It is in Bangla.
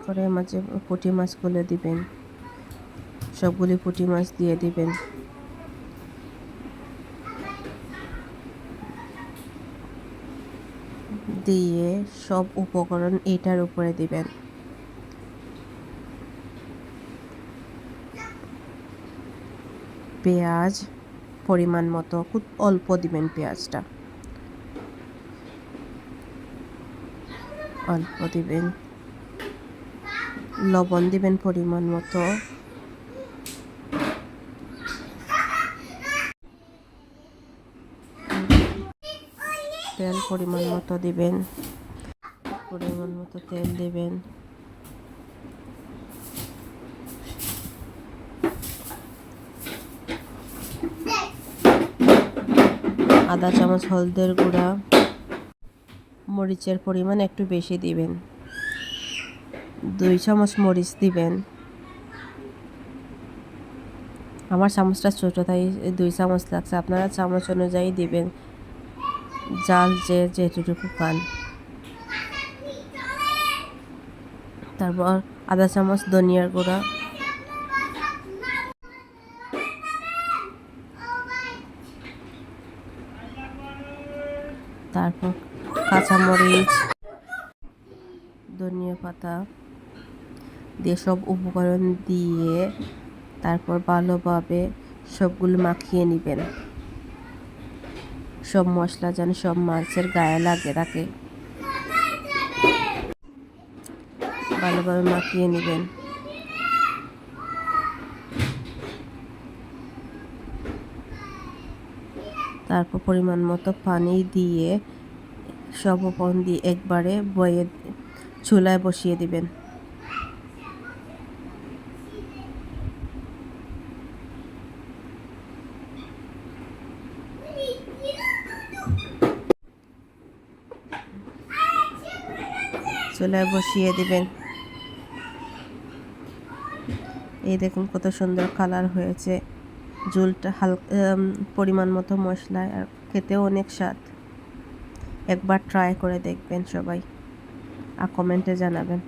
তারপরে মাঝে পুঁটি মাছগুলো দিবেন, সবগুলি পুঁটি মাছ দিয়ে দিবেন। দিয়ে সব উপকরণ এটার উপরে দিবেন। পেঁয়াজ পরিমাণ মতো, খুব অল্প দিবেন পেঁয়াজটা, অল্প দিবেন। লবণ দিবেন পরিমাণ মতো, তেল পরিমাণ মতো দিবেন, পরিমাণ মতো তেল দিবেন। আধা চামচ হলদের গুঁড়া, মরিচের পরিমাণ একটু বেশি দিবেন, 2 চামচ মরিচ দিবেন। আমার চামচটা ছোটো তাই 2 চামচ লাগছে, আপনারা চামচ অনুযায়ী দিবেন, জাল যে যেটুকু খান। তারপর আধা চামচ ধনিয়ার গুঁড়া, তারপর কাঁচামরিচ, ধনিয়া পাতা দিয়ে সব উপকরণ দিয়ে তারপর ভালোভাবে সবগুলো মাখিয়ে নেবেন। সব মশলা যেন সব মাছের গায়ে লাগে থাকে, ভালোভাবে মাখিয়ে নেবেন। তারপর পরিমাণ মতো পানি দিয়ে সব উপকরণ দিয়ে একবারে চুলায় বসিয়ে দিবেন। চুলায় বসিয়ে দিবেন। এই দেখুন কত সুন্দর কালার হয়েছে, ঝোলটা হালকা পরিমাণ মতো মশলায়, আর খেতেও অনেক স্বাদ। একবার ট্রাই করে দেখবেন সবাই, আর কমেন্টে জানাবেন।